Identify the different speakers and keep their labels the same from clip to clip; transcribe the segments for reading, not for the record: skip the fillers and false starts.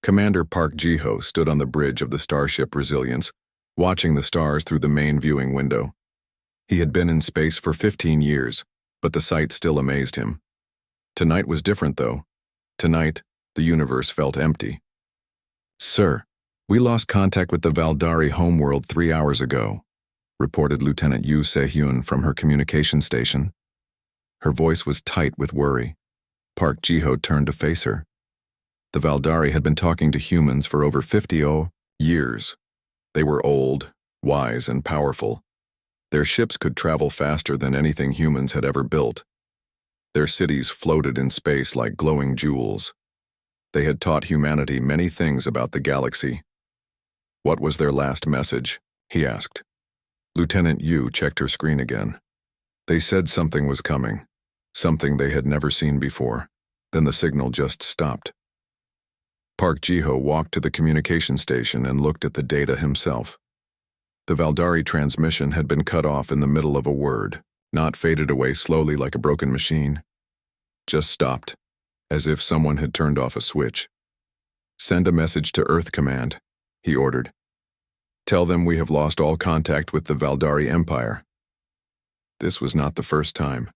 Speaker 1: Commander Park Ji-ho stood on the bridge of the starship Resilience, watching the stars through the main viewing window. He had been in space for 15 years, but the sight still amazed him. Tonight was different, though. Tonight, the universe felt empty. "Sir, we lost contact with the Valdari homeworld 3 hours ago," reported Lieutenant Yoo Se-hyun from her communication station. Her voice was tight with worry. Park Ji-ho turned to face her. The Valdari had been talking to humans for over 50 years. They were old, wise, and powerful. Their ships could travel faster than anything humans had ever built. Their cities floated in space like glowing jewels. They had taught humanity many things about the galaxy. "What was their last message?" he asked. Lieutenant Yu checked her screen again. "They said something was coming, something they had never seen before. Then the signal just stopped." Park Ji-ho walked to the communication station and looked at the data himself. The Valdari transmission had been cut off in the middle of a word, not faded away slowly like a broken machine. Just stopped, as if someone had turned off a switch. "Send a message to Earth Command," he ordered. "Tell them we have lost all contact with the Valdari Empire." This was not the first time.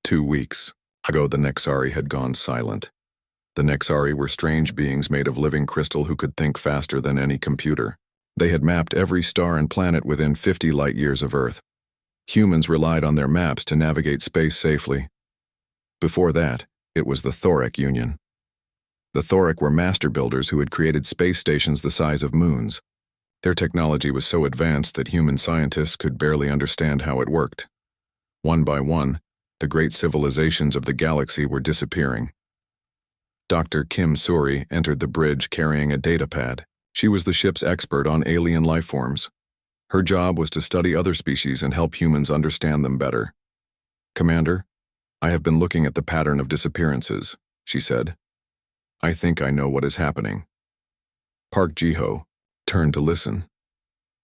Speaker 1: 2 weeks ago, the Nexari had gone silent. The Nexari were strange beings made of living crystal who could think faster than any computer. They had mapped every star and planet within 50 light-years of Earth. Humans relied on their maps to navigate space safely. Before that, it was the Thoric Union. The Thoric were master builders who had created space stations the size of moons. Their technology was so advanced that human scientists could barely understand how it worked. One by one, the great civilizations of the galaxy were disappearing. Dr. Kim Suri entered the bridge carrying a datapad. She was the ship's expert on alien life forms. Her job was to study other species and help humans understand them better. "Commander, I have been looking at the pattern of disappearances," she said. "I think I know what is happening." Park Ji-ho turned to listen.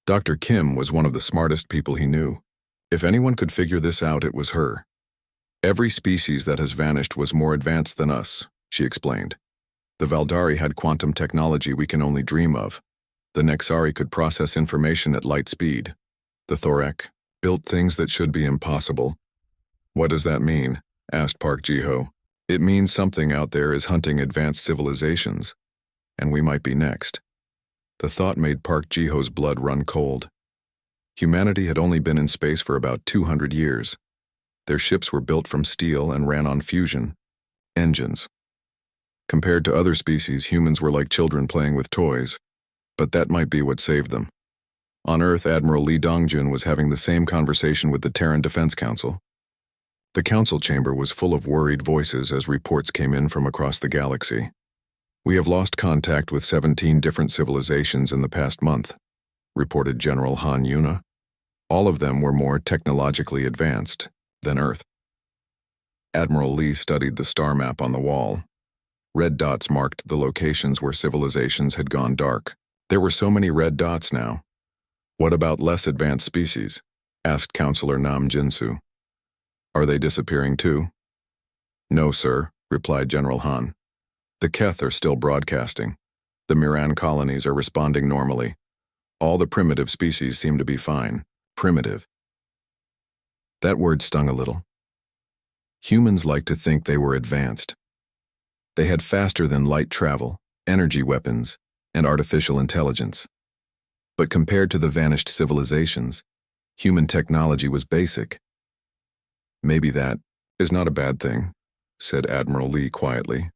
Speaker 1: Dr. Kim was one of the smartest people he knew. If anyone could figure this out, it was her. "Every species that has vanished was more advanced than us," she explained. "The Valdari had quantum technology we can only dream of. The Nexari could process information at light speed. The Thoric built things that should be impossible." "What does that mean?" asked Park Ji-ho. "It means something out there is hunting advanced civilizations, and we might be next." The thought made Park Ji-ho's blood run cold. Humanity had only been in space for about 200 years. Their ships were built from steel and ran on fusion engines. Compared to other species, humans were like children playing with toys, but that might be what saved them. On Earth, Admiral Lee Dongjun was having the same conversation with the Terran Defense Council. The council chamber was full of worried voices as reports came in from across the galaxy. "We have lost contact with 17 different civilizations in the past month," reported General Han Yuna. "All of them were more technologically advanced than Earth." Admiral Lee studied the star map on the wall. Red dots marked the locations where civilizations had gone dark. There were so many red dots now. "What about less advanced species?" asked Counselor Nam Jinsu. "Are they disappearing too?" "No, sir," replied General Han. "The Keth are still broadcasting. The Miran colonies are responding normally. All the primitive species seem to be fine." Primitive. That word stung a little. Humans liked to think they were advanced. They had faster-than-light travel, energy weapons, and artificial intelligence. But compared to the vanished civilizations, human technology was basic. "Maybe that is not a bad thing," said Admiral Lee quietly.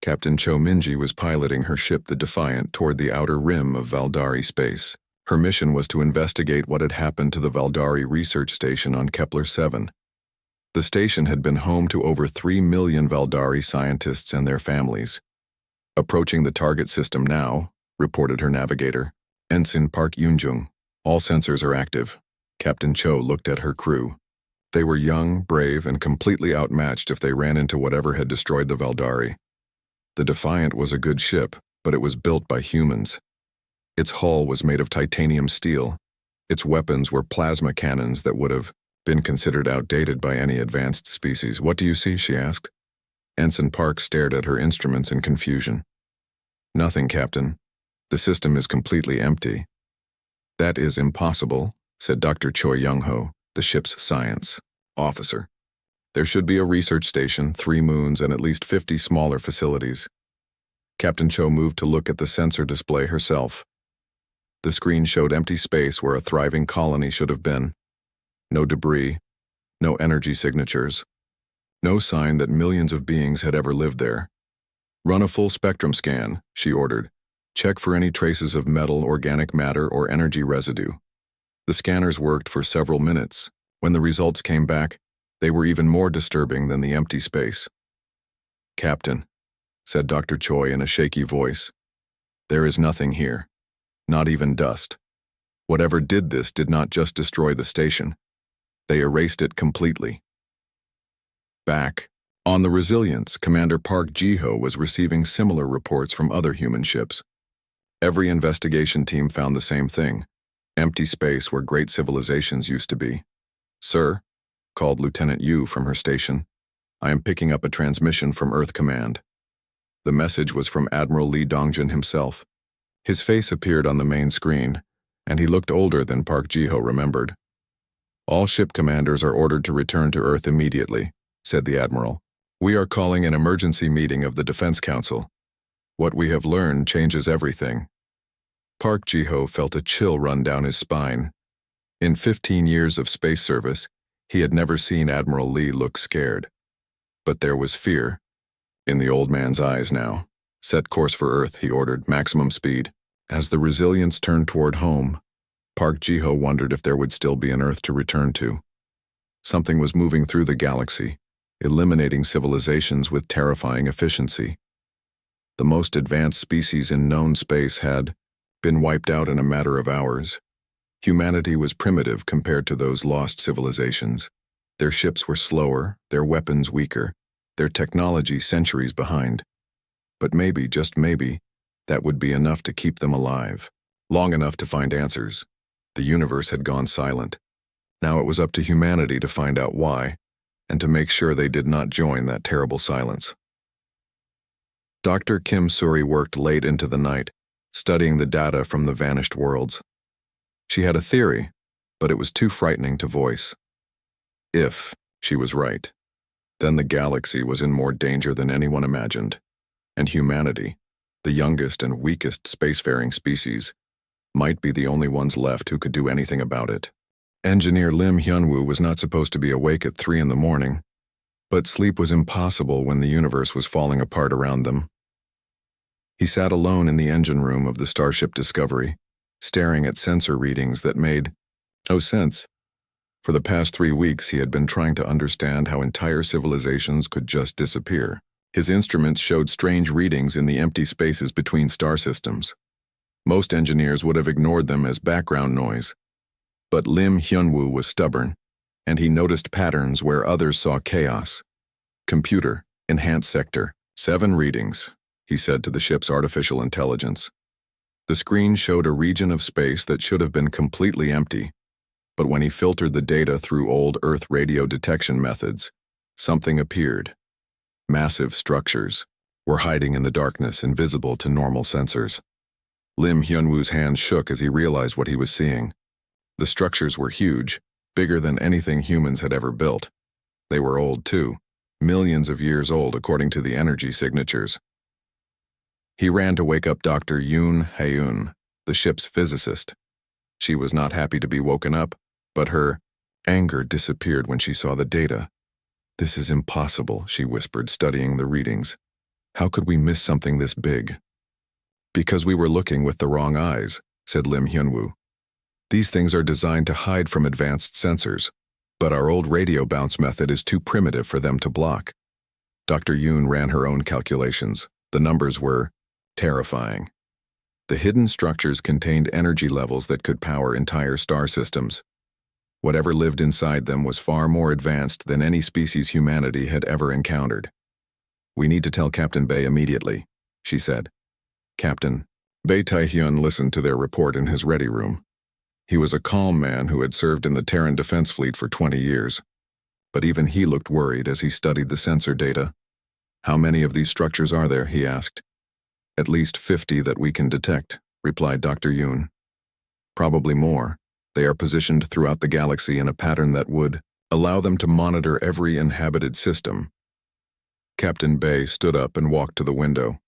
Speaker 1: Captain Cho Minji was piloting her ship the Defiant toward the outer rim of Valdari space. Her mission was to investigate what had happened to the Valdari research station on Kepler 7. The station had been home to over 3 million Valdari scientists and their families. "Approaching the target system now," reported her navigator, Ensign Park Yoonjung. "All sensors are active." Captain Cho looked at her crew. They were young, brave, and completely outmatched if they ran into whatever had destroyed the Valdari. The Defiant was a good ship, but it was built by humans. Its hull was made of titanium steel. Its weapons were plasma cannons that would have been considered outdated by any advanced species. "What do you see?" she asked. Ensign Park stared at her instruments in confusion. Nothing, Captain. The system is completely empty. That is impossible, said Dr. Choi Young-ho, the ship's science officer. There should be a research station, 3 moons, and at least 50 smaller facilities. Captain Cho moved to look at the sensor display herself. The screen showed empty space where a thriving colony should have been. No debris, no energy signatures, no sign that millions of beings had ever lived there. Run a full spectrum scan, she ordered. Check for any traces of metal, organic matter, or energy residue. The scanners worked for several minutes. When the results came back, they were even more disturbing than the empty space. Captain, said Dr. Choi in a shaky voice, there is nothing here. Not even dust. Whatever did this did not just destroy the station. They erased it completely. Back on the Resilience, Commander Park Ji-ho was receiving similar reports from other human ships. Every investigation team found the same thing: empty space where great civilizations used to be. Sir, called Lieutenant Yu from her station, I am picking up a transmission from Earth Command. The message was from Admiral Lee Dongjin himself. His face appeared on the main screen, and he looked older than Park Ji-ho remembered. All ship commanders are ordered to return to Earth immediately, said the Admiral. We are calling an emergency meeting of the Defense Council. What we have learned changes everything. Park Ji-ho felt a chill run down his spine. In 15 years of space service, he had never seen Admiral Lee look scared. But there was fear in the old man's eyes now. Set course for Earth, he ordered, maximum speed. As the Resilience turned toward home, Park Ji-ho wondered if there would still be an Earth to return to. Something was moving through the galaxy, eliminating civilizations with terrifying efficiency. The most advanced species in known space had been wiped out in a matter of hours. Humanity was primitive compared to those lost civilizations. Their ships were slower, their weapons weaker, their technology centuries behind. But maybe, just maybe, that would be enough to keep them alive. Long enough to find answers. The universe had gone silent. Now it was up to humanity to find out why, and to make sure they did not join that terrible silence. Dr. Kim Suri worked late into the night, studying the data from the vanished worlds. She had a theory, but it was too frightening to voice. If she was right, then the galaxy was in more danger than anyone imagined, and humanity, the youngest and weakest spacefaring species, might be the only ones left who could do anything about it. Engineer Lim Hyunwoo was not supposed to be awake at 3 in the morning, but sleep was impossible when the universe was falling apart around them. He sat alone in the engine room of the Starship Discovery, staring at sensor readings that made no sense. For the past 3 weeks, he had been trying to understand how entire civilizations could just disappear. His instruments showed strange readings in the empty spaces between star systems. Most engineers would have ignored them as background noise. But Lim Hyunwoo was stubborn, and he noticed patterns where others saw chaos. Computer, enhanced sector, 7 readings, he said to the ship's artificial intelligence. The screen showed a region of space that should have been completely empty, but when he filtered the data through old Earth radio detection methods, something appeared. Massive structures were hiding in the darkness, invisible to normal sensors. Lim Hyunwoo's hands shook as he realized what he was seeing. The structures were huge, bigger than anything humans had ever built. They were old, too, millions of years old according to the energy signatures. He ran to wake up Dr. Yoon Haeun, the ship's physicist. She was not happy to be woken up, but her anger disappeared when she saw the data. "This is impossible," she whispered, studying the readings. "How could we miss something this big?" "Because we were looking with the wrong eyes," said Lim Hyunwoo. "These things are designed to hide from advanced sensors, but our old radio bounce method is too primitive for them to block." Dr. Yoon ran her own calculations. The numbers were terrifying. The hidden structures contained energy levels that could power entire star systems. Whatever lived inside them was far more advanced than any species humanity had ever encountered. "We need to tell Captain Bae immediately," she said. Captain Bae Taehyun listened to their report in his ready room. He was a calm man who had served in the Terran Defense Fleet for 20 years. But even he looked worried as he studied the sensor data. "How many of these structures are there?" he asked. At least 50 that we can detect, replied Dr. Yoon. Probably more. They are positioned throughout the galaxy in a pattern that would allow them to monitor every inhabited system. Captain Bay stood up and walked to the window.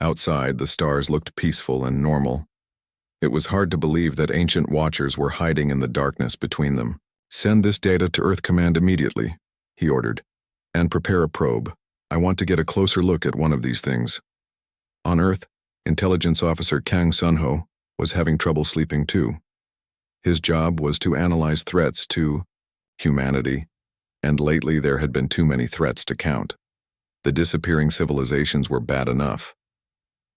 Speaker 1: Outside, the stars looked peaceful and normal. It was hard to believe that ancient watchers were hiding in the darkness between them. Send this data to Earth Command immediately, he ordered, and prepare a probe. I want to get a closer look at one of these things. On Earth, Intelligence Officer Kang Sunho was having trouble sleeping too. His job was to analyze threats to humanity, and lately there had been too many threats to count. The disappearing civilizations were bad enough,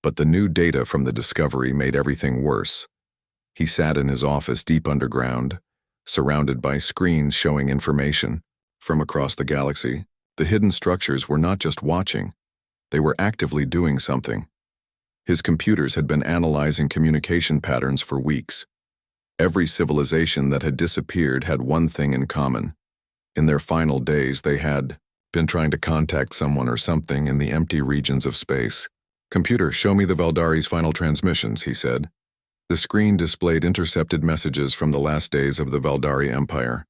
Speaker 1: but the new data from the discovery made everything worse. He sat in his office deep underground, surrounded by screens showing information from across the galaxy. The hidden structures were not just watching, they were actively doing something. His computers had been analyzing communication patterns for weeks. Every civilization that had disappeared had one thing in common. In their final days, they had been trying to contact someone or something in the empty regions of space. Computer, show me the Valdari's final transmissions, he said. The screen displayed intercepted messages from the last days of the Valdari Empire.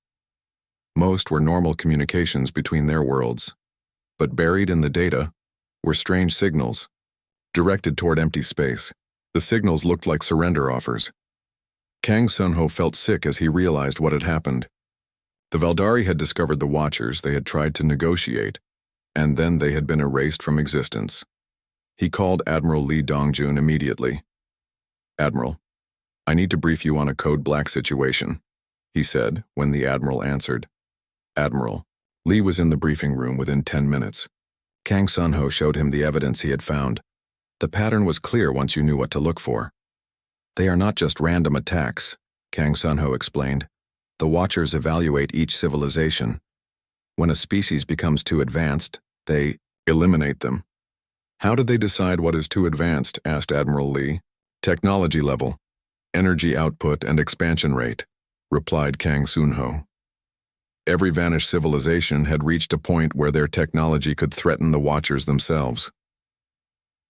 Speaker 1: Most were normal communications between their worlds, but buried in the data were strange signals, directed toward empty space. The signals looked like surrender offers. Kang Sunho felt sick as he realized what had happened. The Valdari had discovered the Watchers, they had tried to negotiate, and then they had been erased from existence. He called Admiral Lee Dongjun immediately. Admiral, I need to brief you on a Code Black situation, he said when the Admiral answered. Admiral, Lee was in the briefing room within 10 minutes. Kang Sunho showed him the evidence he had found. The pattern was clear once you knew what to look for. They are not just random attacks, Kang Sunho explained. The Watchers evaluate each civilization. When a species becomes too advanced, they eliminate them. How did they decide what is too advanced? Asked Admiral Lee. Technology level, energy output and expansion rate, replied Kang Sunho. Every vanished civilization had reached a point where their technology could threaten the Watchers themselves.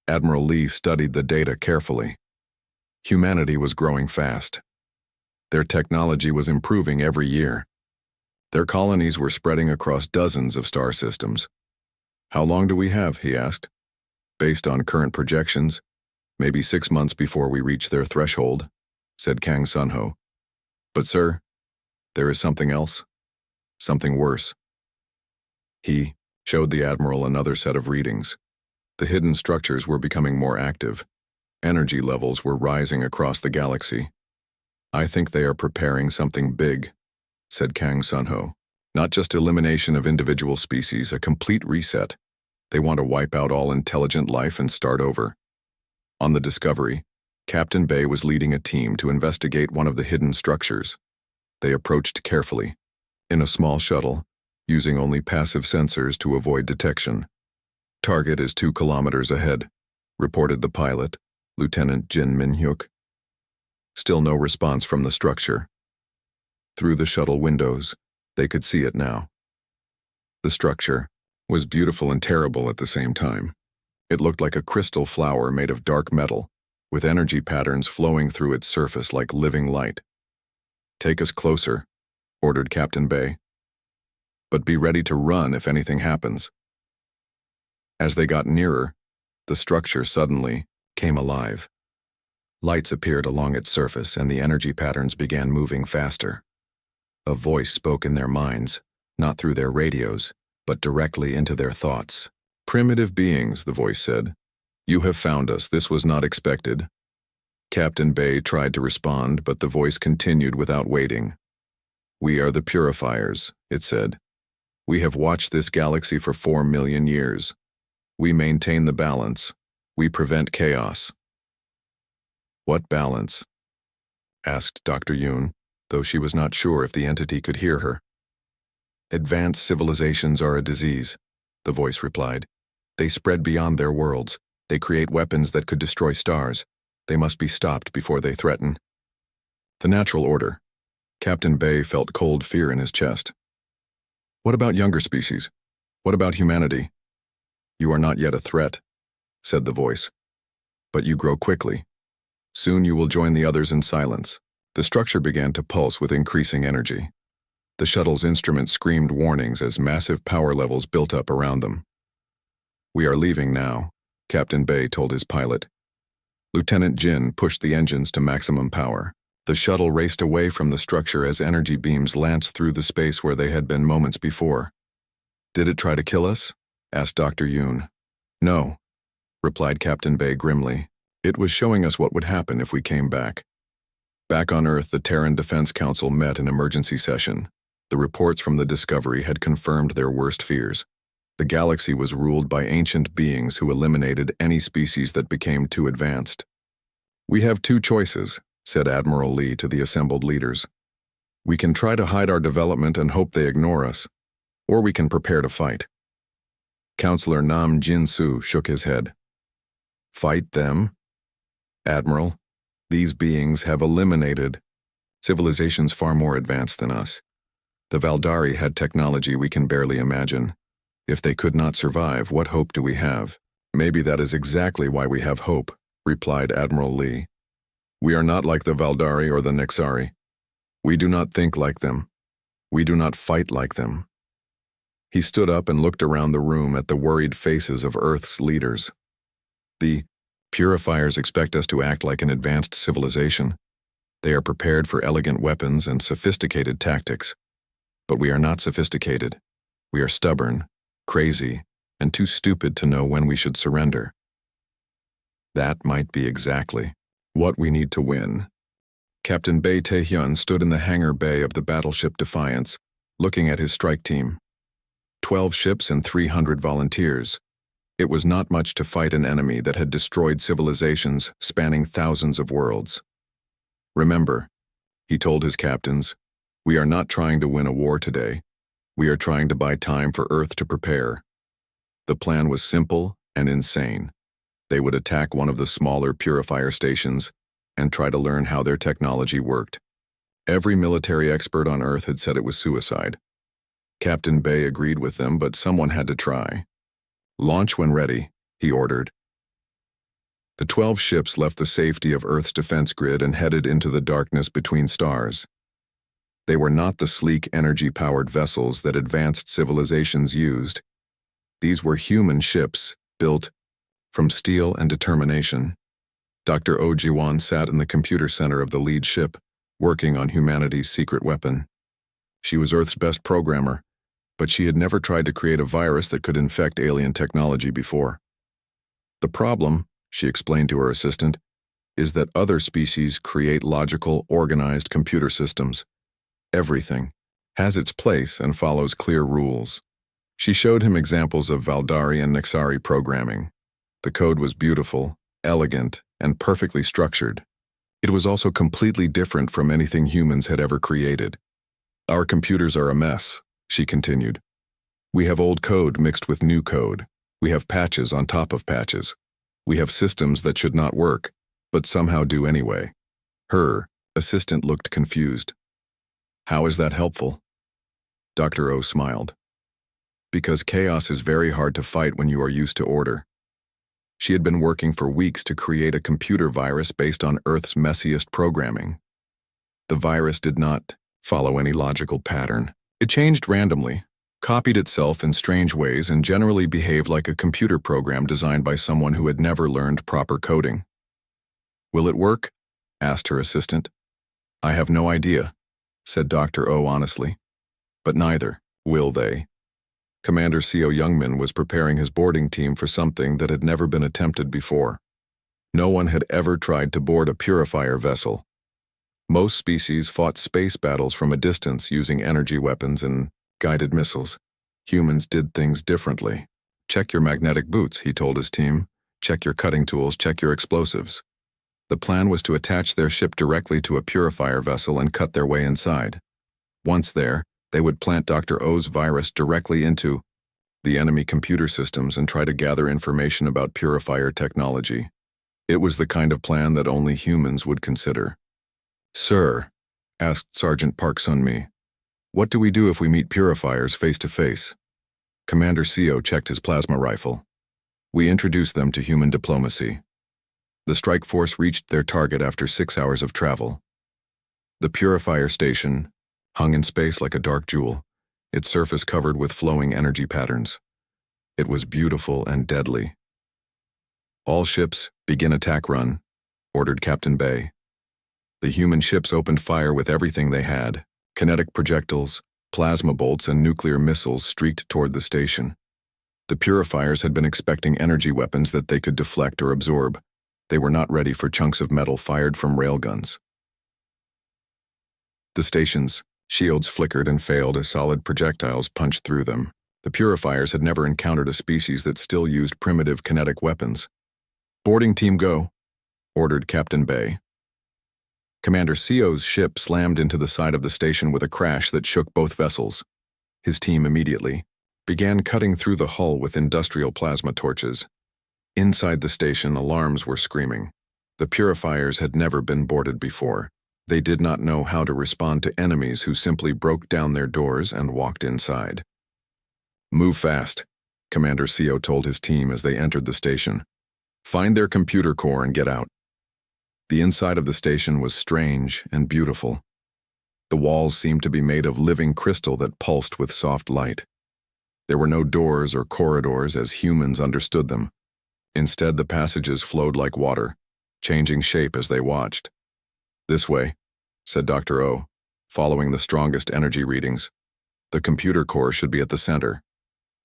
Speaker 1: Admiral Lee studied the data carefully. Humanity was growing fast. Their technology was improving every year. Their colonies were spreading across dozens of star systems. How long do we have? He asked. Based on current projections, maybe 6 months before we reach their threshold, said Kang Sunho. But sir, there is something else. Something worse. He showed the Admiral another set of readings. The hidden structures were becoming more active. Energy levels were rising across the galaxy. I think they are preparing something big, said Kang Sunho. Not just elimination of individual species, a complete reset. They want to wipe out all intelligent life and start over. On the Discovery, Captain Bay was leading a team to investigate one of the hidden structures. They approached carefully, in a small shuttle, using only passive sensors to avoid detection. Target is 2 kilometers ahead, reported the pilot, Lieutenant Jin Min-hyuk. Still no response from the structure. Through the shuttle windows, they could see it now. The structure was beautiful and terrible at the same time. It looked like a crystal flower made of dark metal, with energy patterns flowing through its surface like living light. Take us closer, ordered Captain Bay. But be ready to run if anything happens. As they got nearer, the structure suddenly came alive. Lights appeared along its surface and the energy patterns began moving faster. A voice spoke in their minds, not through their radios, but directly into their thoughts. Primitive beings, the voice said. You have found us. This was not expected. Captain Bay tried to respond, but the voice continued without waiting. We are the Purifiers, it said. We have watched this galaxy for 4 million years. We maintain the balance. We prevent chaos. What balance? Asked Dr. Yoon, though she was not sure if the entity could hear her. Advanced civilizations are a disease, the voice replied. They spread beyond their worlds. They create weapons that could destroy stars. They must be stopped before they threaten. The natural order. Captain Bay felt cold fear in his chest. What about younger species? What about humanity? You are not yet a threat, said the voice. but you grow quickly. Soon you will join the others in silence. The structure began to pulse with increasing energy. The shuttle's instruments screamed warnings as massive power levels built up around them. "We are leaving now," Captain Bay told his pilot. Lieutenant Jin pushed the engines to maximum power. The shuttle raced away from the structure as energy beams lanced through the space where they had been moments before. "Did it try to kill us?" asked Dr. Yoon. "No," replied Captain Bay grimly. "It was showing us what would happen if we came back." Back on Earth, the Terran Defense Council met in emergency session. The reports from the Discovery had confirmed their worst fears. The galaxy was ruled by ancient beings who eliminated any species that became too advanced. "We have two choices," said Admiral Lee to the assembled leaders. "We can try to hide our development and hope they ignore us, or we can prepare to fight." Counselor Nam Jin-soo shook his head. "Fight them? Admiral, these beings have eliminated civilizations far more advanced than us. The Valdari had technology we can barely imagine. If they could not survive, what hope do we have?" "Maybe that is exactly why we have hope," replied Admiral Lee. "We are not like the Valdari or the Nexari. We do not think like them. We do not fight like them." He stood up and looked around the room at the worried faces of Earth's leaders. "The purifiers expect us to act like an advanced civilization. They are prepared for elegant weapons and sophisticated tactics. But we are not sophisticated. We are stubborn, crazy, and too stupid to know when we should surrender." That might be exactly what we need to win. Captain Bae Tae-hyun stood in the hangar bay of the battleship Defiance, looking at his strike team. 12 ships and 300 volunteers. It was not much to fight an enemy that had destroyed civilizations spanning thousands of worlds. "Remember," he told his captains, "we are not trying to win a war today. We are trying to buy time for Earth to prepare." The plan was simple and insane. They would attack one of the smaller purifier stations and try to learn how their technology worked. Every military expert on Earth had said it was suicide. Captain Bay agreed with them, but someone had to try. "Launch when ready," he ordered. The 12 ships left the safety of Earth's defense grid and headed into the darkness between stars. They were not the sleek, energy-powered vessels that advanced civilizations used. These were human ships, built from steel and determination. Dr. Oh Ji-won sat in the computer center of the lead ship, working on humanity's secret weapon. She was Earth's best programmer, but she had never tried to create a virus that could infect alien technology before. "The problem," she explained to her assistant, "is that other species create logical, organized computer systems. Everything has its place and follows clear rules." She showed him examples of Valdari and Nexari programming. The code was beautiful, elegant, and perfectly structured. It was also completely different from anything humans had ever created. "Our computers are a mess," she continued. "We have old code mixed with new code. We have patches on top of patches. We have systems that should not work, but somehow do anyway." Her assistant looked confused. "How is that helpful?" Dr. O smiled. "Because chaos is very hard to fight when you are used to order." She had been working for weeks to create a computer virus based on Earth's messiest programming. The virus did not follow any logical pattern. It changed randomly, copied itself in strange ways, and generally behaved like a computer program designed by someone who had never learned proper coding. "Will it work?" asked her assistant. "I have no idea," said Dr. O honestly. "But neither will they." Commander Co. Youngman was preparing his boarding team for something that had never been attempted before. No one had ever tried to board a purifier vessel. Most species fought space battles from a distance using energy weapons and guided missiles. Humans did things differently. "Check your magnetic boots," he told his team. "Check your cutting tools, check your explosives." The plan was to attach their ship directly to a purifier vessel and cut their way inside. Once there, they would plant Dr. O's virus directly into the enemy computer systems and try to gather information about purifier technology. It was the kind of plan that only humans would consider. "Sir," asked Sergeant Park Sun-mi, "what do we do if we meet purifiers face to face?" Commander Co checked his plasma rifle. "We introduce them to human diplomacy." The strike force reached their target after 6 hours of travel. The purifier station hung in space like a dark jewel, its surface covered with flowing energy patterns. It was beautiful and deadly. "All ships, begin attack run," ordered Captain Bay. The human ships opened fire with everything they had. Kinetic projectiles, plasma bolts, and nuclear missiles streaked toward the station. The purifiers had been expecting energy weapons that they could deflect or absorb. They were not ready for chunks of metal fired from railguns. The station's shields flickered and failed as solid projectiles punched through them. The purifiers had never encountered a species that still used primitive kinetic weapons. "Boarding team go," ordered Captain Bay. Commander Seo's ship slammed into the side of the station with a crash that shook both vessels. His team immediately began cutting through the hull with industrial plasma torches. Inside the station, alarms were screaming. The purifiers had never been boarded before. They did not know how to respond to enemies who simply broke down their doors and walked inside. "Move fast," Commander Seo told his team as they entered the station. "Find their computer core and get out." The inside of the station was strange and beautiful. The walls seemed to be made of living crystal that pulsed with soft light. There were no doors or corridors as humans understood them. Instead, the passages flowed like water, changing shape as they watched. "This way," said Dr. O, following the strongest energy readings. "The computer core should be at the center."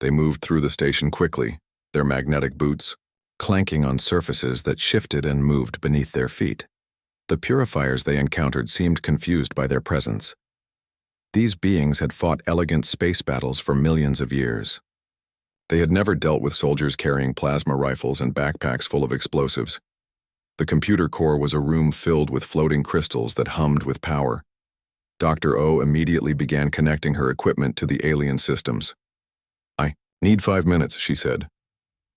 Speaker 1: They moved through the station quickly, their magnetic boots clanking on surfaces that shifted and moved beneath their feet. The purifiers they encountered seemed confused by their presence. These beings had fought elegant space battles for millions of years. They had never dealt with soldiers carrying plasma rifles and backpacks full of explosives. The computer core was a room filled with floating crystals that hummed with power. Dr. O immediately began connecting her equipment to the alien systems. "I need 5 minutes," she said.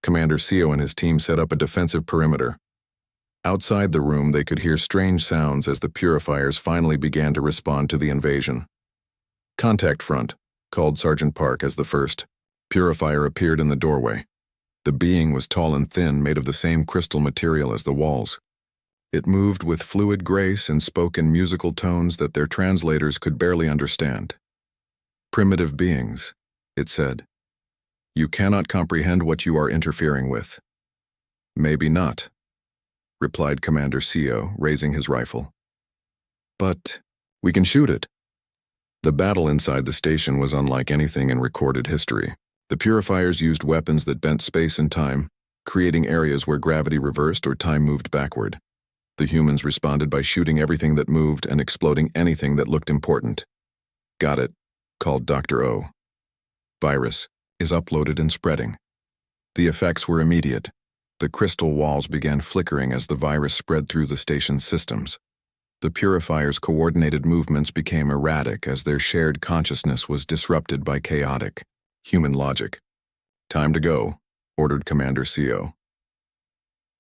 Speaker 1: Commander Seo and his team set up a defensive perimeter. Outside the room, they could hear strange sounds as the purifiers finally began to respond to the invasion. "Contact front," called Sergeant Park as the first purifier appeared in the doorway. The being was tall and thin, made of the same crystal material as the walls. It moved with fluid grace and spoke in musical tones that their translators could barely understand. "Primitive beings," it said. "You cannot comprehend what you are interfering with." "Maybe not," replied Commander Seo, raising his rifle. "But we can shoot it." The battle inside the station was unlike anything in recorded history. The purifiers used weapons that bent space and time, creating areas where gravity reversed or time moved backward. The humans responded by shooting everything that moved and exploding anything that looked important. "Got it," called Dr. O. "Virus is uploaded and spreading." The effects were immediate. The crystal walls began flickering as the virus spread through the station's systems. The purifiers' coordinated movements became erratic as their shared consciousness was disrupted by chaotic human logic. "Time to go," ordered Commander Seo.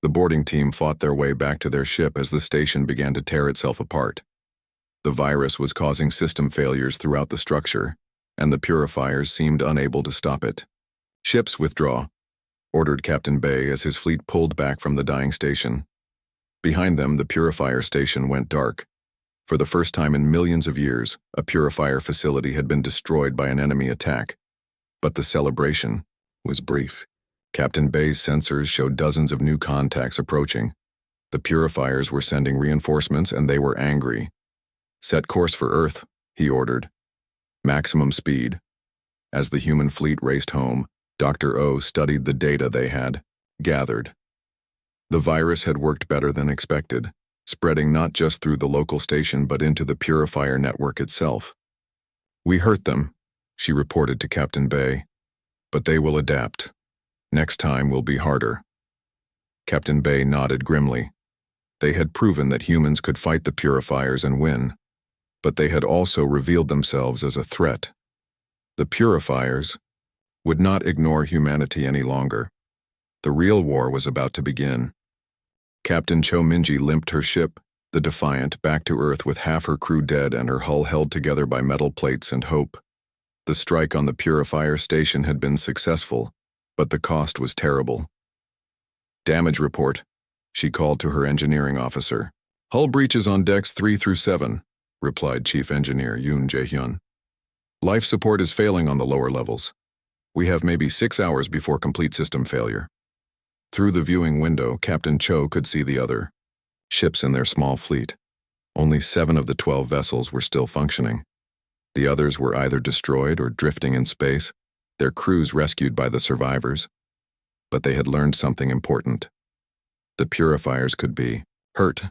Speaker 1: The boarding team fought their way back to their ship as the station began to tear itself apart. The virus was causing system failures throughout the structure, and the purifiers seemed unable to stop it. "Ships withdraw," ordered Captain Bay as his fleet pulled back from the dying station. Behind them, the purifier station went dark. For the first time in millions of years, a purifier facility had been destroyed by an enemy attack. But the celebration was brief. Captain Bay's sensors showed dozens of new contacts approaching. The purifiers were sending reinforcements, and they were angry. "Set course for Earth," he ordered. "Maximum speed." As the human fleet raced home, Dr. O studied the data they had gathered. The virus had worked better than expected, spreading not just through the local station but into the purifier network itself. "We hurt them," she reported to Captain Bay, "but they will adapt. Next time will be harder." Captain Bay nodded grimly. They had proven that humans could fight the purifiers and win, but they had also revealed themselves as a threat. The purifiers would not ignore humanity any longer. The real war was about to begin. Captain Cho Minji limped her ship, the Defiant, back to Earth with half her crew dead and her hull held together by metal plates and hope. The strike on the purifier station had been successful, but the cost was terrible. "Damage report," She called to her engineering officer. Hull breaches on decks 3 through 7, replied Chief Engineer Yoon Jae-hyun. Life support is failing on the lower levels. We have maybe 6 hours before complete system failure. Through the viewing window, Captain Cho could see the other ships in their small fleet. Only 7 of the 12 vessels were still functioning. The others were either destroyed or drifting in space, their crews rescued by the survivors. But they had learned something important. The purifiers could be hurt.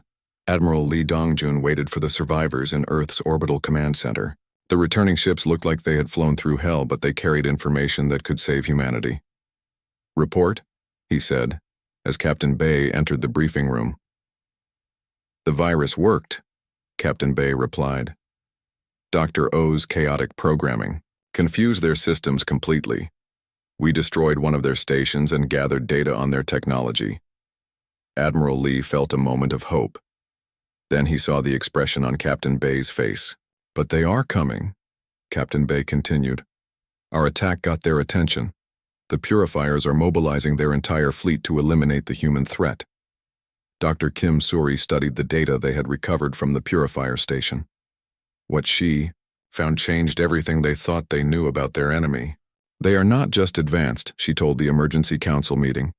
Speaker 1: Admiral Lee Dong-jun waited for the survivors in Earth's orbital command center. The returning ships looked like they had flown through hell, but they carried information that could save humanity. Report, he said, as Captain Bay entered the briefing room. The virus worked, Captain Bay replied. Dr. O's chaotic programming confused their systems completely. We destroyed one of their stations and gathered data on their technology. Admiral Lee felt a moment of hope. Then he saw the expression on Captain Bay's face. But they are coming, Captain Bay continued. Our attack got their attention. The purifiers are mobilizing their entire fleet to eliminate the human threat. Dr. Kim Suri studied the data they had recovered from the purifier station. What she found changed everything they thought they knew about their enemy. They are not just advanced, she told the emergency council meeting.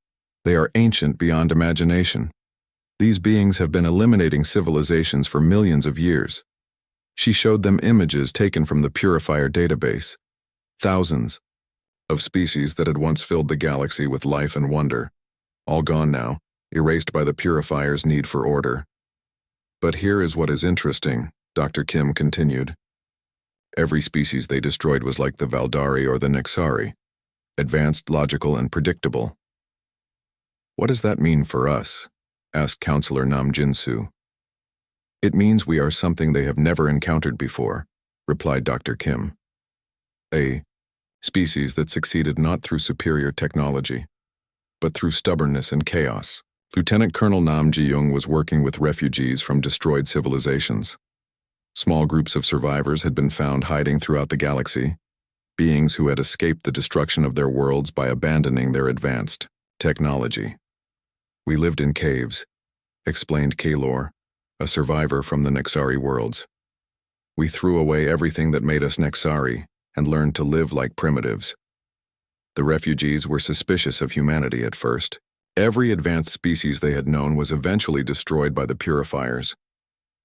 Speaker 1: They are ancient beyond imagination. These beings have been eliminating civilizations for millions of years. She showed them images taken from the purifier database. Thousands of species that had once filled the galaxy with life and wonder. All gone now, erased by the purifier's need for order. But here is what is interesting, Dr. Kim continued. Every species they destroyed was like the Valdari or the Nexari, advanced, logical, and predictable. What does that mean for us? Asked Counselor Nam Jin-soo. It means we are something they have never encountered before, replied Dr. Kim. A species that succeeded not through superior technology, but through stubbornness and chaos. Lieutenant Colonel Nam Ji-young was working with refugees from destroyed civilizations. Small groups of survivors had been found hiding throughout the galaxy, beings who had escaped the destruction of their worlds by abandoning their advanced technology. We lived in caves, explained Kaylor, a survivor from the Nexari worlds. We threw away everything that made us Nexari and learned to live like primitives. The refugees were suspicious of humanity at first. Every advanced species they had known was eventually destroyed by the purifiers.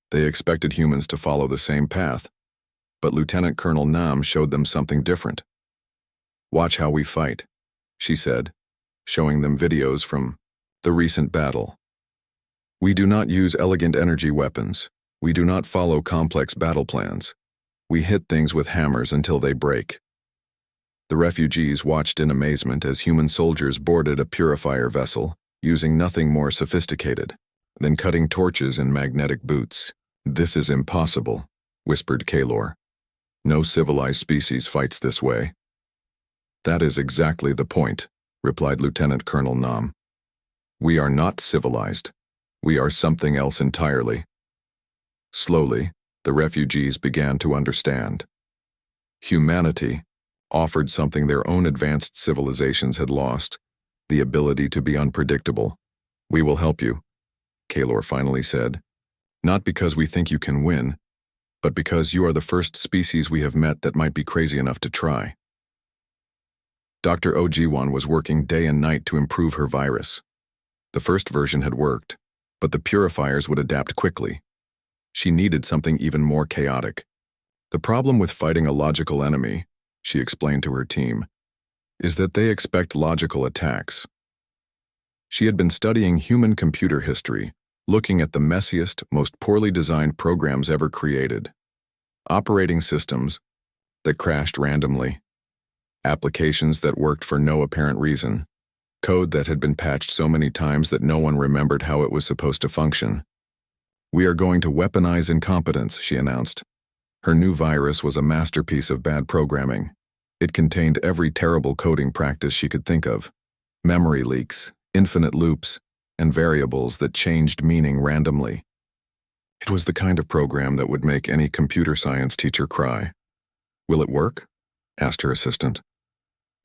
Speaker 1: They expected humans to follow the same path, but Lieutenant Colonel Nam showed them something different. Watch how we fight, she said, showing them videos from the recent battle. We do not use elegant energy weapons. We do not follow complex battle plans. We hit things with hammers until they break. The refugees watched in amazement as human soldiers boarded a purifier vessel, using nothing more sophisticated than cutting torches in magnetic boots. This is impossible, whispered Kaylor. No civilized species fights this way. That is exactly the point, replied Lieutenant Colonel Nam. We are not civilized. We are something else entirely. Slowly, the refugees began to understand. Humanity offered something their own advanced civilizations had lost, the ability to be unpredictable. We will help you, Kaylor finally said. Not because we think you can win, but because you are the first species we have met that might be crazy enough to try. Dr. Oh Ji-won was working day and night to improve her virus. The first version had worked, but the purifiers would adapt quickly. She needed something even more chaotic. The problem with fighting a logical enemy, she explained to her team, is that they expect logical attacks. She had been studying human computer history, looking at the messiest, most poorly designed programs ever created. Operating systems that crashed randomly. Applications that worked for no apparent reason. Code that had been patched so many times that no one remembered how it was supposed to function. We are going to weaponize incompetence, she announced. Her new virus was a masterpiece of bad programming. It contained every terrible coding practice she could think of. Memory leaks, infinite loops, and variables that changed meaning randomly. It was the kind of program that would make any computer science teacher cry. Will it work? Asked her assistant.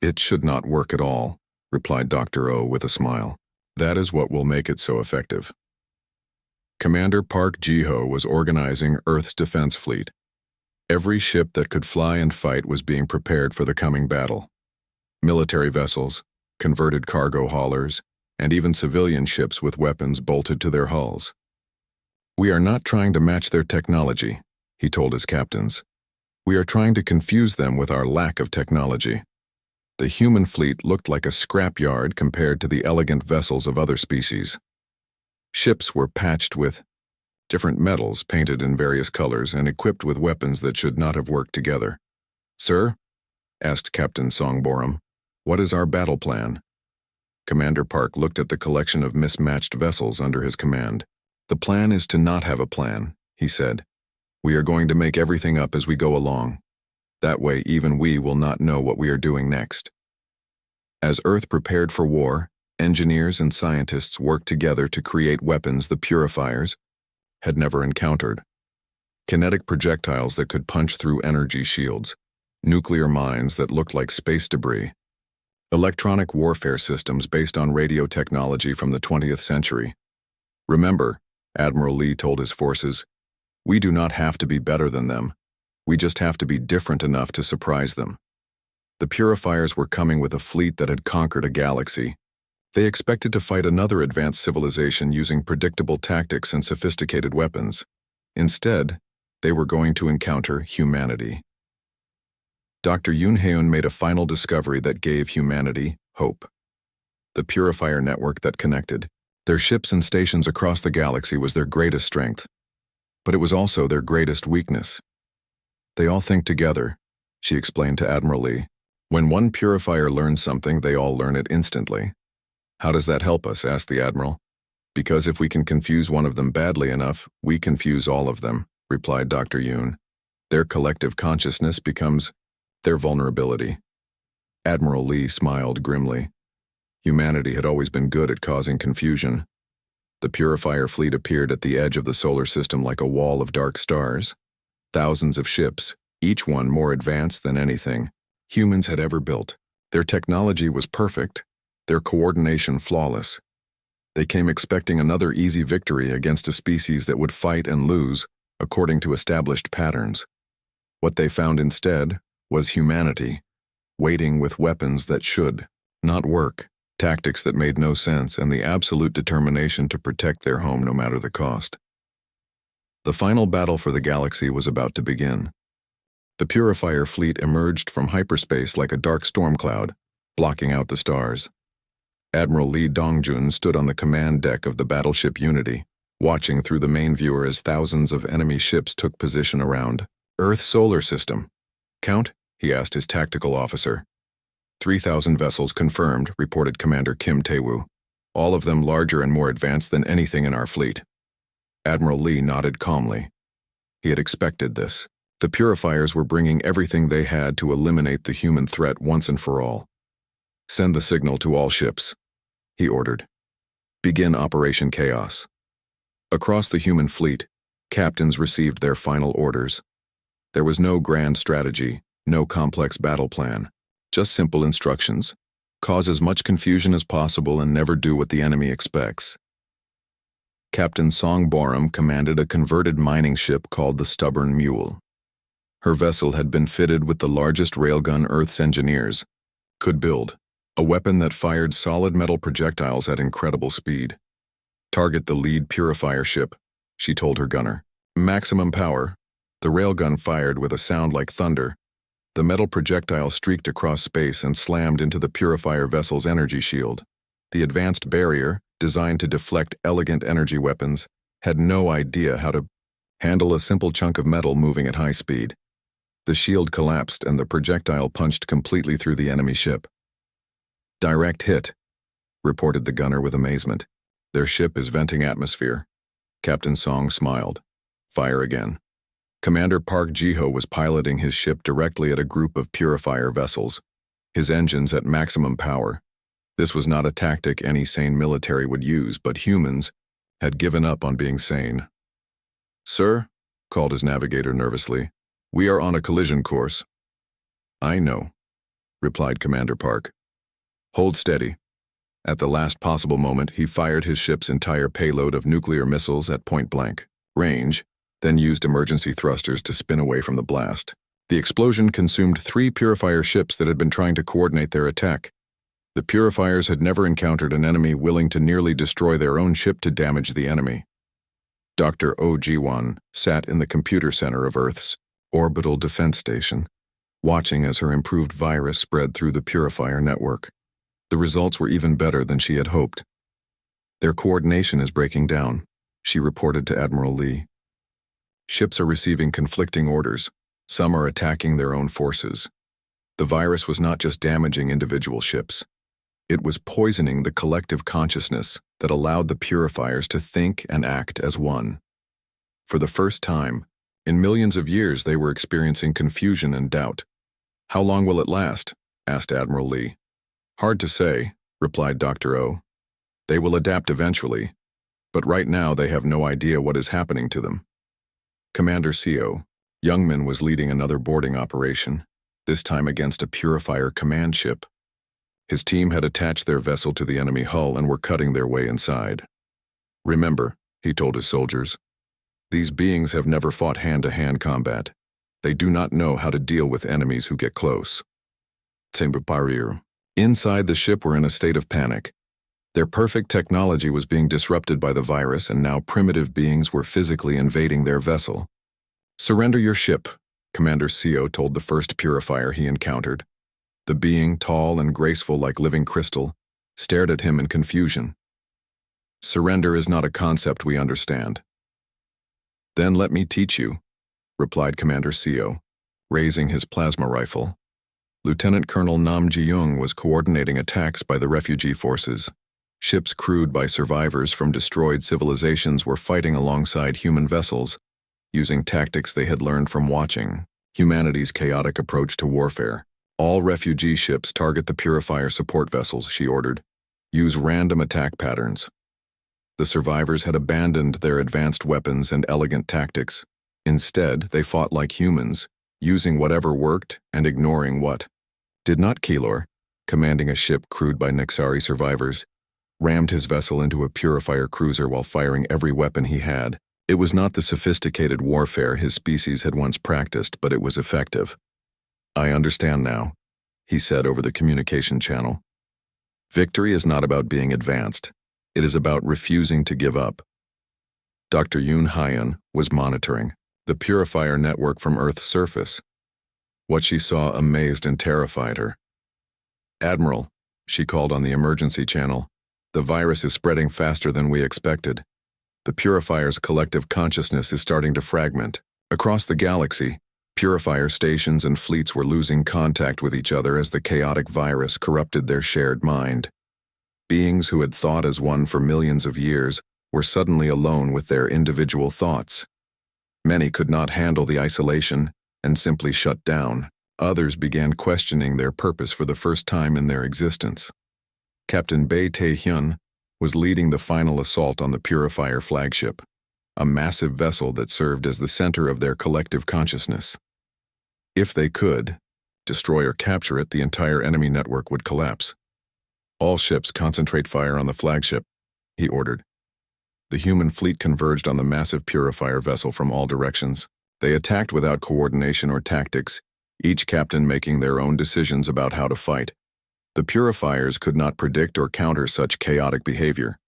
Speaker 1: It should not work at all, replied Dr. O with a smile. That is what will make it so effective. Commander Park Ji-ho was organizing Earth's defense fleet. Every ship that could fly and fight was being prepared for the coming battle. Military vessels, converted cargo haulers, and even civilian ships with weapons bolted to their hulls. "We are not trying to match their technology," he told his captains. "We are trying to confuse them with our lack of technology." The human fleet looked like a scrapyard compared to the elegant vessels of other species. Ships were patched with different metals painted in various colors and equipped with weapons that should not have worked together. "Sir?" asked Captain Songboram, "what is our battle plan?" Commander Park looked at the collection of mismatched vessels under his command. "The plan is to not have a plan," he said. "We are going to make everything up as we go along. That way even we will not know what we are doing next." As Earth prepared for war, engineers and scientists worked together to create weapons the purifiers had never encountered. Kinetic projectiles that could punch through energy shields, nuclear mines that looked like space debris, electronic warfare systems based on radio technology from the 20th century. "Remember," Admiral Lee told his forces, "we do not have to be better than them. We just have to be different enough to surprise them." The purifiers were coming with a fleet that had conquered a galaxy. They expected to fight another advanced civilization using predictable tactics and sophisticated weapons. Instead, they were going to encounter humanity. Dr. Yoon Haeun made a final discovery that gave humanity hope. The purifier network that connected their ships and stations across the galaxy was their greatest strength, but it was also their greatest weakness. "They all think together," she explained to Admiral Lee. "When one purifier learns something, they all learn it instantly." "How does that help us?" asked the Admiral. "Because if we can confuse one of them badly enough, we confuse all of them," replied Dr. Yoon. "Their collective consciousness becomes their vulnerability." Admiral Lee smiled grimly. Humanity had always been good at causing confusion. The purifier fleet appeared at the edge of the solar system like a wall of dark stars. Thousands of ships, each one more advanced than anything humans had ever built. Their technology was perfect, their coordination flawless. They came expecting another easy victory against a species that would fight and lose according to established patterns. What they found instead was humanity, waiting with weapons that should not work, tactics that made no sense, and the absolute determination to protect their home no matter the cost. The final battle for the galaxy was about to begin. The purifier fleet emerged from hyperspace like a dark storm cloud, blocking out the stars. Admiral Lee Dongjun stood on the command deck of the battleship Unity, watching through the main viewer as thousands of enemy ships took position around Earth's solar system. "Count?" he asked his tactical officer. 3,000 vessels confirmed, reported Commander Kim Tae-woo, all of them larger and more advanced than anything in our fleet. Admiral Lee nodded calmly. He had expected this. The purifiers were bringing everything they had to eliminate the human threat once and for all. "Send the signal to all ships," he ordered. "Begin Operation Chaos." Across the human fleet, captains received their final orders. There was no grand strategy, no complex battle plan, just simple instructions. Cause as much confusion as possible and never do what the enemy expects. Captain Song Boram commanded a converted mining ship called the Stubborn Mule. Her vessel had been fitted with the largest railgun Earth's engineers could build, a weapon that fired solid metal projectiles at incredible speed. "Target the lead purifier ship," she told her gunner. "Maximum power." The railgun fired with a sound like thunder. The metal projectile streaked across space and slammed into the purifier vessel's energy shield. The advanced barrier, designed to deflect elegant energy weapons, had no idea how to handle a simple chunk of metal moving at high speed. The shield collapsed and the projectile punched completely through the enemy ship. "Direct hit," reported the gunner with amazement. "Their ship is venting atmosphere." Captain Song smiled. "Fire again." Commander Park Ji-ho was piloting his ship directly at a group of purifier vessels, his engines at maximum power. This was not a tactic any sane military would use, but humans had given up on being sane. "Sir," called his navigator nervously, "we are on a collision course." "I know," replied Commander Park. "Hold steady." At the last possible moment, he fired his ship's entire payload of nuclear missiles at point-blank range, then used emergency thrusters to spin away from the blast. The explosion consumed 3 Purifier ships that had been trying to coordinate their attack. The Purifiers had never encountered an enemy willing to nearly destroy their own ship to damage the enemy. Dr. O.G.1 sat in the computer center of Earth's orbital defense station, watching as her improved virus spread through the Purifier network. The results were even better than she had hoped. "Their coordination is breaking down," she reported to Admiral Lee. "Ships are receiving conflicting orders. Some are attacking their own forces. The virus was not just damaging individual ships. It was poisoning the collective consciousness that allowed the Purifiers to think and act as one. For the first time, in millions of years, they were experiencing confusion and doubt. "How long will it last?" asked Admiral Lee. "Hard to say," replied Dr. O. "They will adapt eventually, but right now they have no idea what is happening to them." Commander CO. Youngman was leading another boarding operation, this time against a Purifier command ship. His team had attached their vessel to the enemy hull and were cutting their way inside. "Remember," he told his soldiers, "these beings have never fought hand-to-hand combat. They do not know how to deal with enemies who get close." Inside the ship were in a state of panic. Their perfect technology was being disrupted by the virus, and now primitive beings were physically invading their vessel. "Surrender your ship," Commander CO told the first Purifier he encountered. The being, tall and graceful like living crystal, stared at him in confusion. "Surrender is not a concept we understand." "Then let me teach you," replied Commander CO, raising his plasma rifle. Lieutenant Colonel Nam Ji-young was coordinating attacks by the refugee forces. Ships crewed by survivors from destroyed civilizations were fighting alongside human vessels, using tactics they had learned from watching humanity's chaotic approach to warfare. "All refugee ships target the Purifier support vessels," she ordered. "Use random attack patterns." The survivors had abandoned their advanced weapons and elegant tactics. Instead, they fought like humans, using whatever worked and ignoring what did not. Keylor, commanding a ship crewed by Nexari survivors, rammed his vessel into a Purifier cruiser while firing every weapon he had. It was not the sophisticated warfare his species had once practiced, but it was effective. "I understand now," he said over the communication channel. "Victory is not about being advanced. It is about refusing to give up." Dr. Yoon Hyun was monitoring the Purifier network from Earth's surface. What she saw amazed and terrified her. "Admiral," she called on the emergency channel, "the virus is spreading faster than we expected. The Purifier's collective consciousness is starting to fragment. Across the galaxy, Purifier stations and fleets were losing contact with each other as the chaotic virus corrupted their shared mind. Beings who had thought as one for millions of years were suddenly alone with their individual thoughts. Many could not handle the isolation and simply shut down. Others began questioning their purpose for the first time in their existence. Captain Bae Tae-hyun was leading the final assault on the Purifier flagship, a massive vessel that served as the center of their collective consciousness. If they could destroy or capture it, the entire enemy network would collapse. "All ships concentrate fire on the flagship," he ordered. The human fleet converged on the massive Purifier vessel from all directions. They attacked without coordination or tactics, each captain making their own decisions about how to fight. The Purifiers could not predict or counter such chaotic behavior.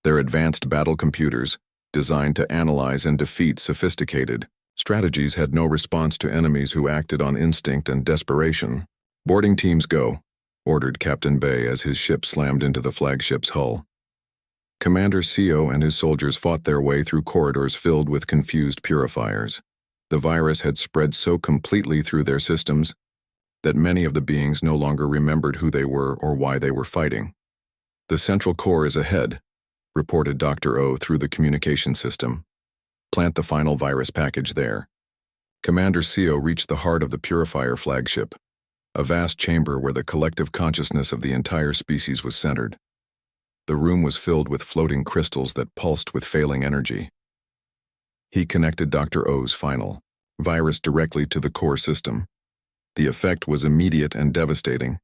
Speaker 1: Their advanced battle computers, designed to analyze and defeat sophisticated strategies, had no response to enemies who acted on instinct and desperation. "Boarding teams go," ordered Captain Bay as his ship slammed into the flagship's hull. Commander CO and his soldiers fought their way through corridors filled with confused Purifiers. The virus had spread so completely through their systems that many of the beings no longer remembered who they were or why they were fighting. "The central core is ahead," reported Dr. O through the communication system. "Plant the final virus package there." Commander CO reached the heart of the Purifier flagship, a vast chamber where the collective consciousness of the entire species was centered. The room was filled with floating crystals that pulsed with failing energy. He connected Dr. O's final virus directly to the core system. The effect was immediate and devastating.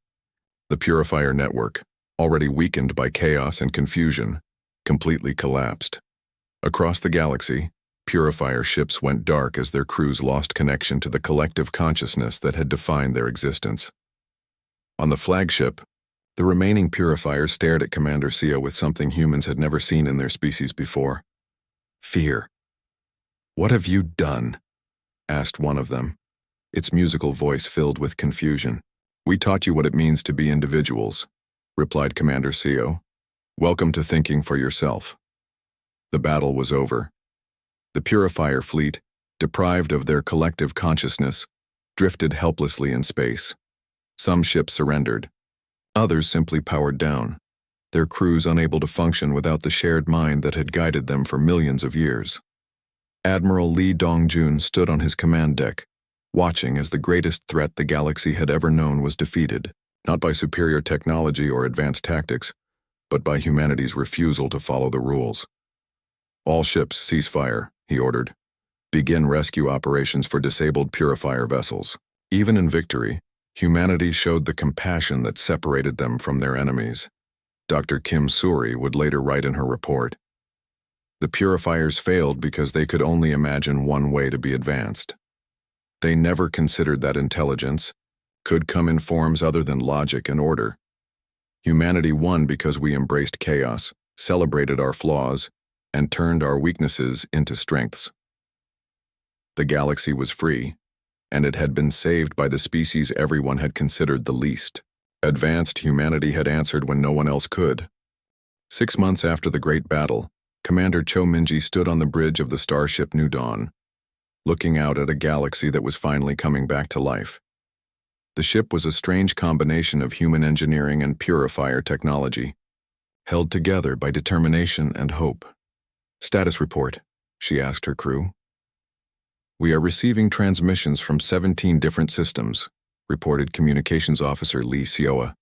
Speaker 1: The Purifier network, already weakened by chaos and confusion, completely collapsed. Across the galaxy, Purifier ships went dark as their crews lost connection to the collective consciousness that had defined their existence. On the flagship, the remaining Purifiers stared at Commander Sia with something humans had never seen in their species before: fear. "What have you done?" asked one of them, its musical voice filled with confusion. "We taught you what it means to be individuals," replied Commander Sia. "Welcome to thinking for yourself." The battle was over. The Purifier fleet, deprived of their collective consciousness, drifted helplessly in space. Some ships surrendered. Others simply powered down, their crews unable to function without the shared mind that had guided them for millions of years. Admiral Lee Dongjun stood on his command deck, watching as the greatest threat the galaxy had ever known was defeated, not by superior technology or advanced tactics, but by humanity's refusal to follow the rules. "All ships cease fire," he ordered. "Begin rescue operations for disabled Purifier vessels." Even in victory, humanity showed the compassion that separated them from their enemies. Dr. Kim Suri would later write in her report, "The Purifiers failed because they could only imagine one way to be advanced. They never considered that intelligence could come in forms other than logic and order. Humanity won because we embraced chaos, celebrated our flaws, and turned our weaknesses into strengths." The galaxy was free, and it had been saved by the species everyone had considered the least. Advanced humanity had answered when no one else could. 6 months after the Great Battle, Commander Cho Minji stood on the bridge of the starship New Dawn, looking out at a galaxy that was finally coming back to life. The ship was a strange combination of human engineering and Purifier technology, held together by determination and hope. "Status report," she asked her crew. "We are receiving transmissions from 17 different systems," reported Communications Officer Lee Sioa.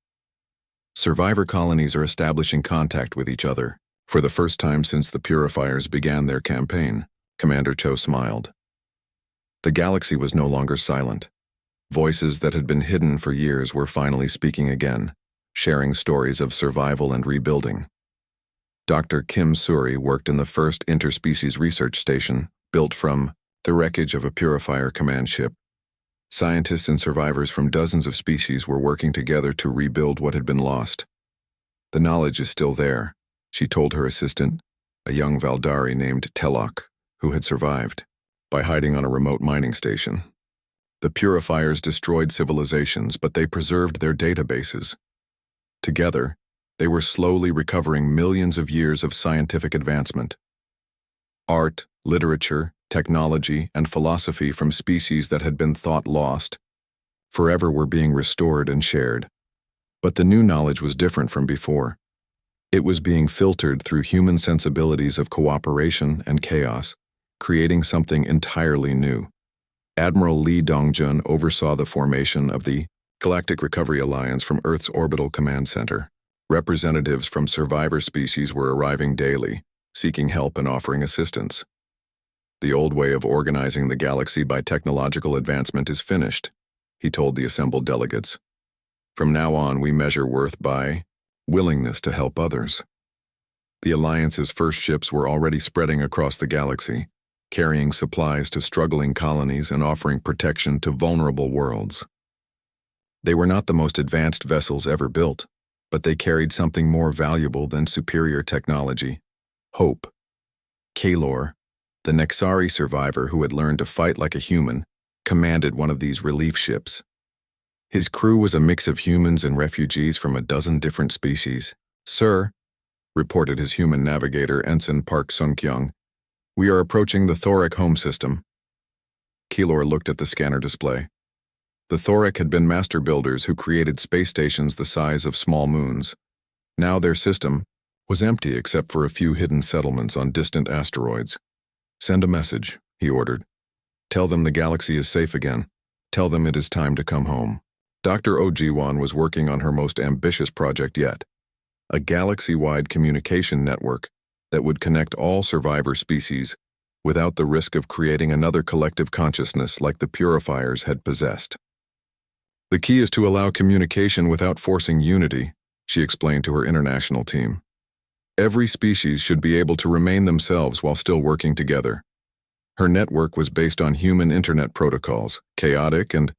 Speaker 1: "Survivor colonies are establishing contact with each other. For the first time since the Purifiers began their campaign," Commander Cho smiled. The galaxy was no longer silent. Voices that had been hidden for years were finally speaking again, sharing stories of survival and rebuilding. Dr. Kim Suri worked in the first interspecies research station, built from the wreckage of a Purifier command ship. Scientists and survivors from dozens of species were working together to rebuild what had been lost. "The knowledge is still there," she told her assistant, a young Valdari named Telok, who had survived, "by hiding on a remote mining station. The Purifiers destroyed civilizations, but they preserved their databases. Together, they were slowly recovering millions of years of scientific advancement. Art, literature, technology, and philosophy from species that had been thought lost forever were being restored and shared. But the new knowledge was different from before. It was being filtered through human sensibilities of cooperation and chaos, creating something entirely new." Admiral Lee Dongjun oversaw the formation of the Galactic Recovery Alliance from Earth's Orbital Command Center. Representatives from survivor species were arriving daily, seeking help and offering assistance. "The old way of organizing the galaxy by technological advancement is finished," he told the assembled delegates. "From now on, we measure worth by willingness to help others." The Alliance's first ships were already spreading across the galaxy, carrying supplies to struggling colonies and offering protection to vulnerable worlds. They were not the most advanced vessels ever built, but they carried something more valuable than superior technology: hope. Kalor, the Nexari survivor who had learned to fight like a human, commanded one of these relief ships. His crew was a mix of humans and refugees from a dozen different species. "Sir," reported his human navigator, Ensign Park Sung-kyung, "we are approaching the Thoric home system." Kalor looked at the scanner display. The Thoric had been master builders who created space stations the size of small moons. Now their system was empty except for a few hidden settlements on distant asteroids. "Send a message," he ordered. "Tell them the galaxy is safe again. Tell them it is time to come home." Dr. Ojiwan was working on her most ambitious project yet, a galaxy-wide communication network that would connect all survivor species without the risk of creating another collective consciousness like the Purifiers had possessed. "The key is to allow communication without forcing unity," she explained to her international team. Every species should be able to remain themselves while still working together. Her network was based on human internet protocols, chaotic and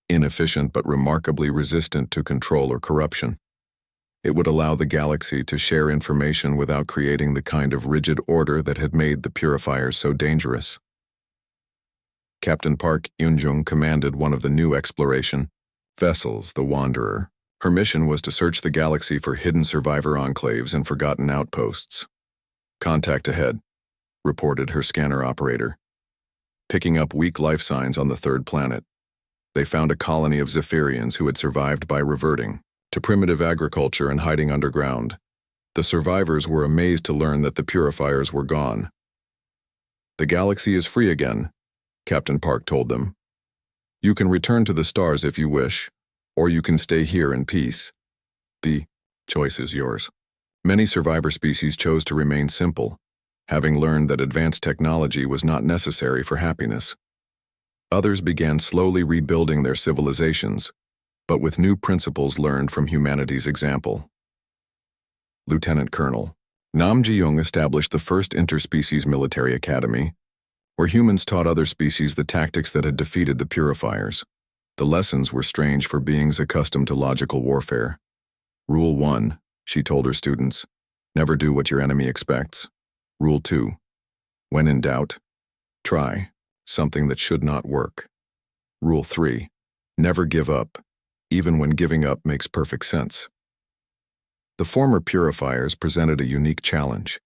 Speaker 1: inefficient but remarkably resistant to control or corruption. It would allow the galaxy to share information without creating the kind of rigid order that had made the purifiers so dangerous. Captain Park Eun-jung commanded one of the new exploration vessels, the Wanderer. Her mission was to search the galaxy for hidden survivor enclaves and forgotten outposts. "Contact ahead," reported her scanner operator. Picking up weak life signs on the third planet, they found a colony of Zephyrians who had survived by reverting to primitive agriculture and hiding underground. The survivors were amazed to learn that the purifiers were gone. "The galaxy is free again," Captain Park told them. "You can return to the stars if you wish, or you can stay here in peace. The choice is yours." Many survivor species chose to remain simple, having learned that advanced technology was not necessary for happiness. Others began slowly rebuilding their civilizations, but with new principles learned from humanity's example. Lieutenant Colonel Nam Ji-young established the first interspecies military academy, where humans taught other species the tactics that had defeated the purifiers. The lessons were strange for beings accustomed to logical warfare. Rule 1, she told her students, never do what your enemy expects. Rule 2, when in doubt, try something that should not work. Rule 3, never give up, even when giving up makes perfect sense. The former purifiers presented a unique challenge.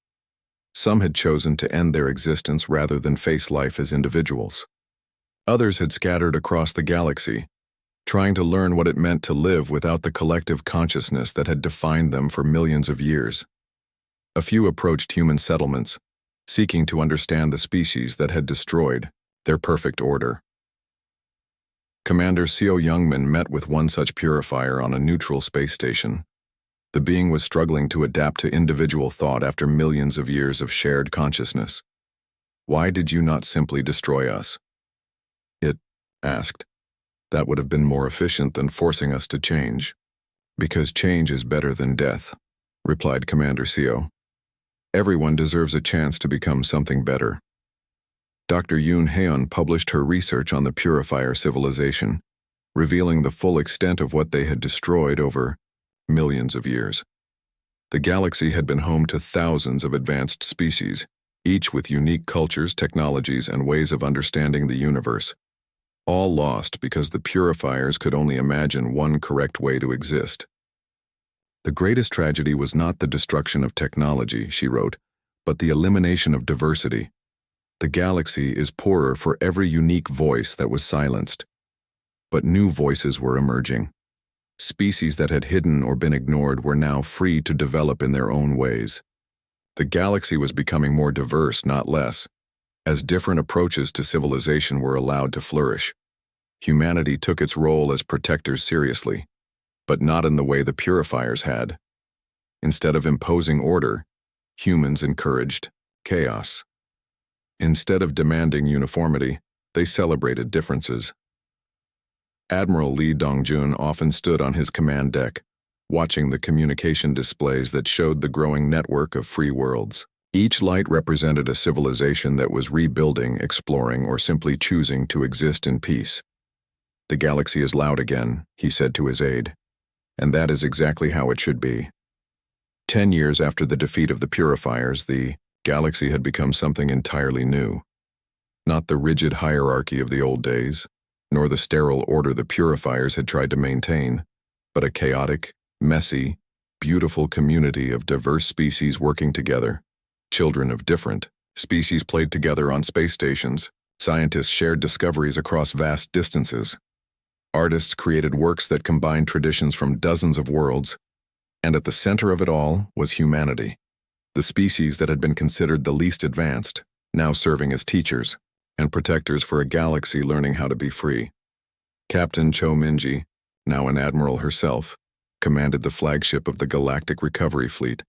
Speaker 1: Some had chosen to end their existence rather than face life as individuals. Others had scattered across the galaxy, trying to learn what it meant to live without the collective consciousness that had defined them for millions of years. A few approached human settlements, seeking to understand the species that had destroyed their perfect order. Commander Seo Youngmin met with one such purifier on a neutral space station. The being was struggling to adapt to individual thought after millions of years of shared consciousness. "Why did you not simply destroy us?" it asked. "That would have been more efficient than forcing us to change." "Because change is better than death," replied Commander Seo. "Everyone deserves a chance to become something better." Dr. Yoon Haeun published her research on the purifier civilization, revealing the full extent of what they had destroyed over millions of years. The galaxy had been home to thousands of advanced species, each with unique cultures, technologies, and ways of understanding the universe. All lost because the purifiers could only imagine one correct way to exist. "The greatest tragedy was not the destruction of technology," she wrote, "but the elimination of diversity. The galaxy is poorer for every unique voice that was silenced. But new voices were emerging. Species that had hidden or been ignored were now free to develop in their own ways. The galaxy was becoming more diverse, not less, as different approaches to civilization were allowed to flourish. Humanity took its role as protectors seriously, but not in the way the purifiers had. Instead of imposing order, humans encouraged chaos. Instead of demanding uniformity, they celebrated differences. Admiral Lee Dong-jun often stood on his command deck, watching the communication displays that showed the growing network of free worlds. Each light represented a civilization that was rebuilding, exploring, or simply choosing to exist in peace. "The galaxy is loud again," he said to his aide, "and that is exactly how it should be." 10 years after the defeat of the purifiers, the galaxy had become something entirely new. Not the rigid hierarchy of the old days, nor the sterile order the purifiers had tried to maintain, but a chaotic, messy, beautiful community of diverse species working together. Children of different species played together on space stations. Scientists shared discoveries across vast distances. Artists created works that combined traditions from dozens of worlds, and at the center of it all was humanity. The species that had been considered the least advanced, now serving as teachers and protectors for a galaxy learning how to be free. Captain Cho Minji, now an admiral herself, commanded the flagship of the Galactic Recovery Fleet.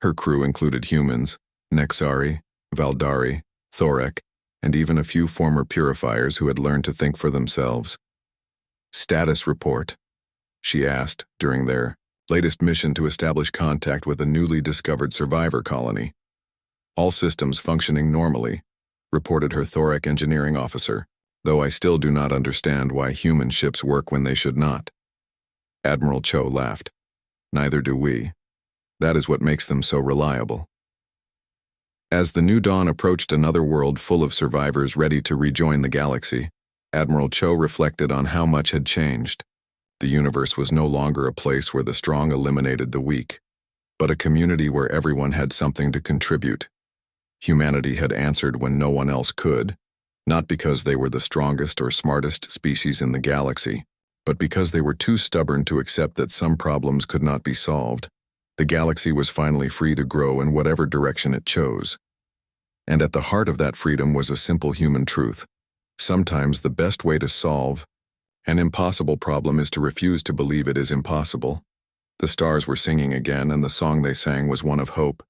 Speaker 1: Her crew included humans, Nexari, Valdari, Thorek, and even a few former purifiers who had learned to think for themselves. "Status report," she asked during their Latest mission to establish contact with a newly discovered survivor colony. All systems functioning normally, reported her Thoric engineering officer, though I still do not understand why human ships work when they should not. Admiral Cho laughed. Neither do we. That is what makes them so reliable. As the new dawn approached another world full of survivors ready to rejoin the galaxy, Admiral Cho reflected on how much had changed. The universe was no longer a place where the strong eliminated the weak, but a community where everyone had something to contribute. Humanity had answered when no one else could, not because they were the strongest or smartest species in the galaxy, but because they were too stubborn to accept that some problems could not be solved. The galaxy was finally free to grow in whatever direction it chose. And at the heart of that freedom was a simple human truth. Sometimes the best way to solve an impossible problem is to refuse to believe it is impossible. The stars were singing again, and the song they sang was one of hope.